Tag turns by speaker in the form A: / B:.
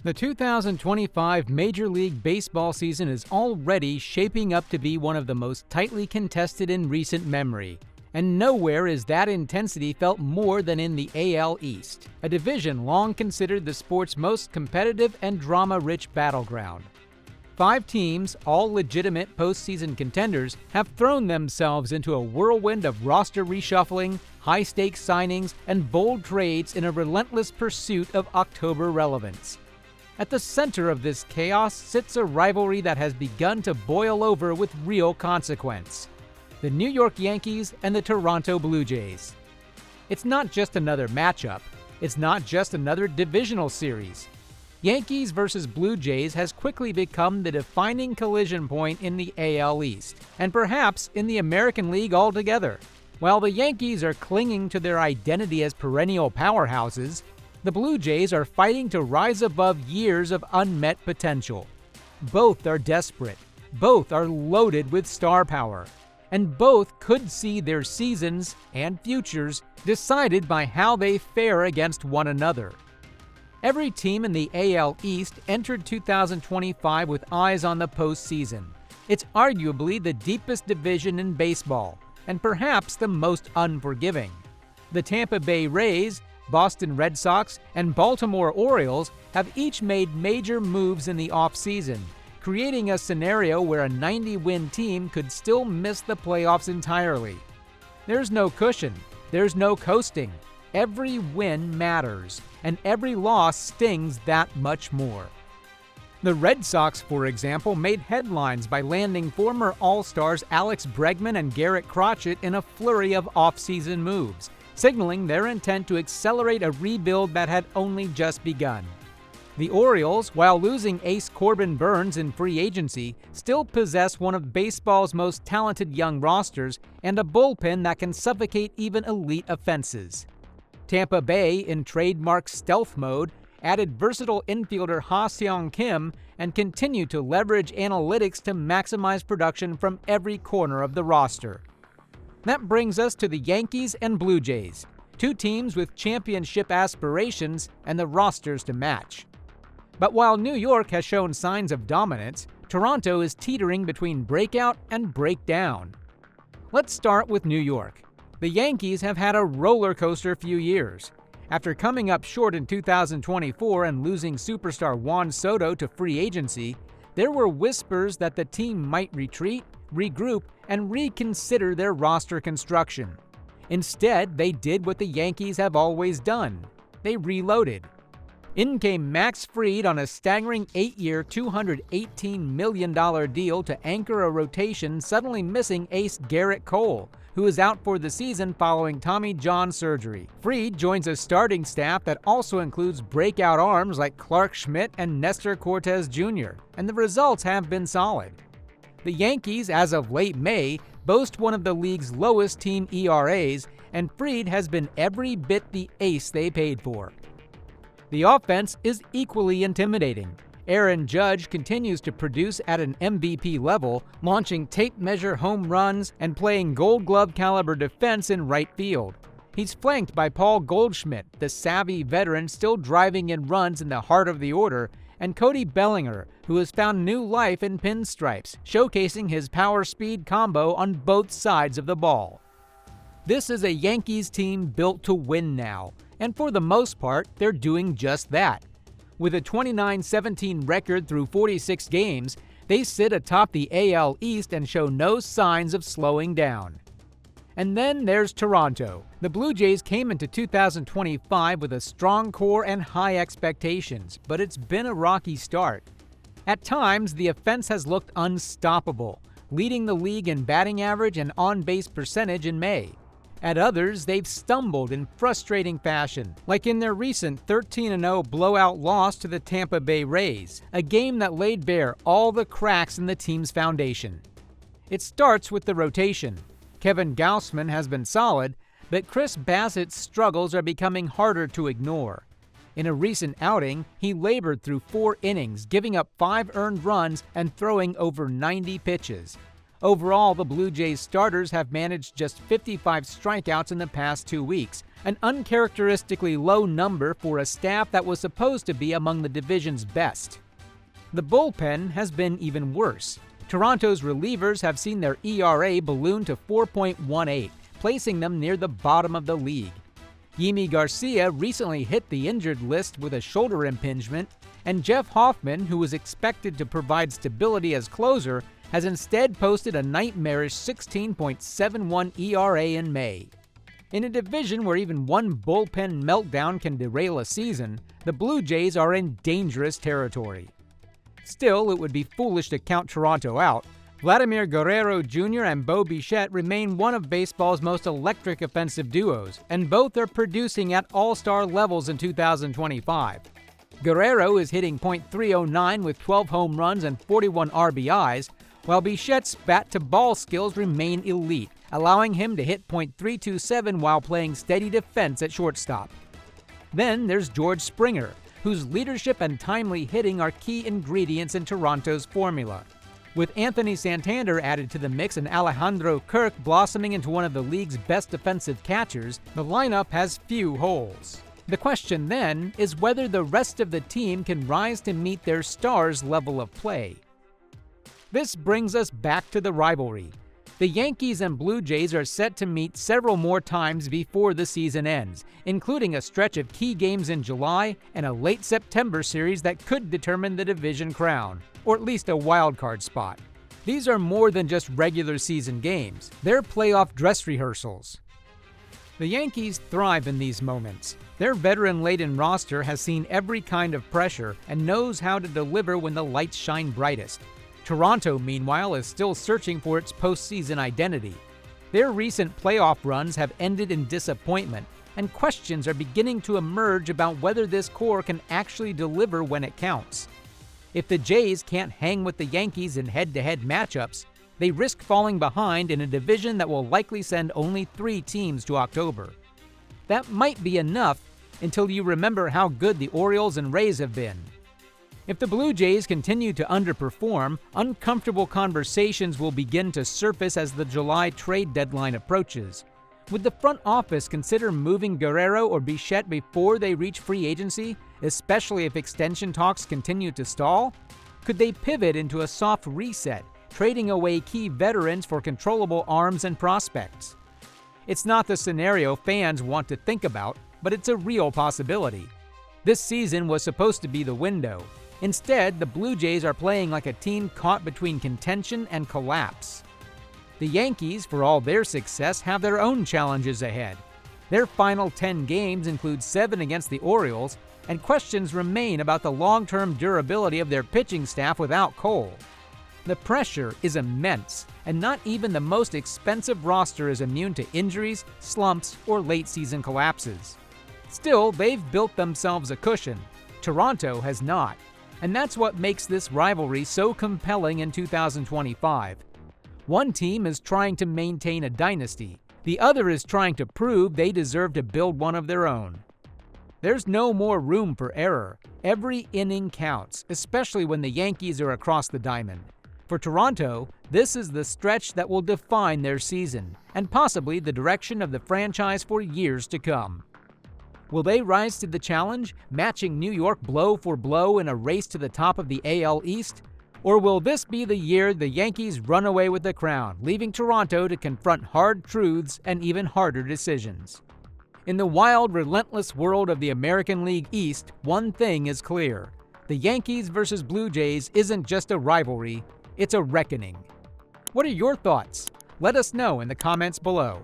A: The 2025 Major League Baseball season is already shaping up to be one of the most tightly contested in recent memory, and nowhere is that intensity felt more than in the AL East, a division long considered the sport's most competitive and drama-rich battleground. 5 teams, all legitimate postseason contenders, have thrown themselves into a whirlwind of roster reshuffling, high-stakes signings, and bold trades in a relentless pursuit of October relevance. At the center of this chaos sits a rivalry that has begun to boil over with real consequence: the New York Yankees and the Toronto Blue Jays. It's not just another matchup. It's not just another divisional series. Yankees versus Blue Jays has quickly become the defining collision point in the AL East, and perhaps in the American League altogether. While the Yankees are clinging to their identity as perennial powerhouses, the Blue Jays are fighting to rise above years of unmet potential. Both are desperate, both are loaded with star power, and both could see their seasons and futures decided by how they fare against one another. Every team in the AL East entered 2025 with eyes on the postseason. It's arguably the deepest division in baseball, and perhaps the most unforgiving. The Tampa Bay Rays, Boston Red Sox, and Baltimore Orioles have each made major moves in the offseason, creating a scenario where a 90-win team could still miss the playoffs entirely. There's no cushion, there's no coasting. Every win matters, and every loss stings that much more. The Red Sox, for example, made headlines by landing former All-Stars Alex Bregman and Garrett Crotchet in a flurry of offseason moves, signaling their intent to accelerate a rebuild that had only just begun. The Orioles, while losing ace Corbin Burnes in free agency, still possess one of baseball's most talented young rosters and a bullpen that can suffocate even elite offenses. Tampa Bay, in trademark stealth mode, added versatile infielder Ha-Seong Kim and continued to leverage analytics to maximize production from every corner of the roster. That brings us to the Yankees and Blue Jays, 2 teams with championship aspirations and the rosters to match. But while New York has shown signs of dominance, Toronto is teetering between breakout and breakdown. Let's start with New York. The Yankees have had a roller coaster few years. After coming up short in 2024 and losing superstar Juan Soto to free agency, there were whispers that the team might retreat, regroup, and reconsider their roster construction. Instead, they did what the Yankees have always done. They reloaded. In came Max Fried on a staggering 8-year, $218 million deal to anchor a rotation suddenly missing ace Garrett Cole, who is out for the season following Tommy John surgery. Fried joins a starting staff that also includes breakout arms like Clark Schmidt and Nestor Cortez Jr., and the results have been solid. The Yankees, as of late May, boast one of the league's lowest team ERAs, and Fried has been every bit the ace they paid for. The offense is equally intimidating. Aaron Judge continues to produce at an MVP level, launching tape measure home runs and playing Gold Glove caliber defense in right field. He's flanked by Paul Goldschmidt, the savvy veteran still driving in runs in the heart of the order, and Cody Bellinger, who has found new life in pinstripes, showcasing his power-speed combo on both sides of the ball. This is a Yankees team built to win now, and for the most part, they're doing just that. With a 29-17 record through 46 games, they sit atop the AL East and show no signs of slowing down. And then there's Toronto. The Blue Jays came into 2025 with a strong core and high expectations, but it's been a rocky start. At times, the offense has looked unstoppable, leading the league in batting average and on-base percentage in May. At others, they've stumbled in frustrating fashion, like in their recent 13-0 blowout loss to the Tampa Bay Rays, a game that laid bare all the cracks in the team's foundation. It starts with the rotation. Kevin Gausman has been solid, but Chris Bassett's struggles are becoming harder to ignore. In a recent outing, he labored through 4 innings, giving up 5 earned runs and throwing over 90 pitches. Overall, the Blue Jays starters have managed just 55 strikeouts in the past 2 weeks, an uncharacteristically low number for a staff that was supposed to be among the division's best. The bullpen has been even worse. Toronto's relievers have seen their ERA balloon to 4.18, placing them near the bottom of the league. Yimi Garcia recently hit the injured list with a shoulder impingement, and Jeff Hoffman, who was expected to provide stability as closer, has instead posted a nightmarish 16.71 ERA in May. In a division where even one bullpen meltdown can derail a season, the Blue Jays are in dangerous territory. Still, it would be foolish to count Toronto out. Vladimir Guerrero Jr. and Bo Bichette remain one of baseball's most electric offensive duos, and both are producing at all-star levels in 2025. Guerrero is hitting .309 with 12 home runs and 41 RBIs, while Bichette's bat-to-ball skills remain elite, allowing him to hit .327 while playing steady defense at shortstop. Then there's George Springer, whose leadership and timely hitting are key ingredients in Toronto's formula. With Anthony Santander added to the mix and Alejandro Kirk blossoming into one of the league's best defensive catchers, the lineup has few holes. The question then is whether the rest of the team can rise to meet their stars' level of play. This brings us back to the rivalry. The Yankees and Blue Jays are set to meet several more times before the season ends, including a stretch of key games in July and a late September series that could determine the division crown, or at least a wild-card spot. These are more than just regular season games. They're playoff dress rehearsals. The Yankees thrive in these moments. Their veteran-laden roster has seen every kind of pressure and knows how to deliver when the lights shine brightest. Toronto, meanwhile, is still searching for its postseason identity. Their recent playoff runs have ended in disappointment, and questions are beginning to emerge about whether this core can actually deliver when it counts. If the Jays can't hang with the Yankees in head-to-head matchups, they risk falling behind in a division that will likely send only 3 teams to October. That might be enough until you remember how good the Orioles and Rays have been. If the Blue Jays continue to underperform, uncomfortable conversations will begin to surface as the July trade deadline approaches. Would the front office consider moving Guerrero or Bichette before they reach free agency, especially if extension talks continue to stall? Could they pivot into a soft reset, trading away key veterans for controllable arms and prospects? It's not the scenario fans want to think about, but it's a real possibility. This season was supposed to be the window. Instead, the Blue Jays are playing like a team caught between contention and collapse. The Yankees, for all their success, have their own challenges ahead. Their final 10 games include 7 against the Orioles, and questions remain about the long-term durability of their pitching staff without Cole. The pressure is immense, and not even the most expensive roster is immune to injuries, slumps, or late-season collapses. Still, they've built themselves a cushion. Toronto has not. And that's what makes this rivalry so compelling in 2025. One team is trying to maintain a dynasty. The other is trying to prove they deserve to build one of their own. There's no more room for error. Every inning counts, especially when the Yankees are across the diamond. For Toronto, this is the stretch that will define their season, and possibly the direction of the franchise for years to come. Will they rise to the challenge, matching New York blow for blow in a race to the top of the AL East? Or will this be the year the Yankees run away with the crown, leaving Toronto to confront hard truths and even harder decisions? In the wild, relentless world of the American League East, one thing is clear. The Yankees versus Blue Jays isn't just a rivalry, it's a reckoning. What are your thoughts? Let us know in the comments below.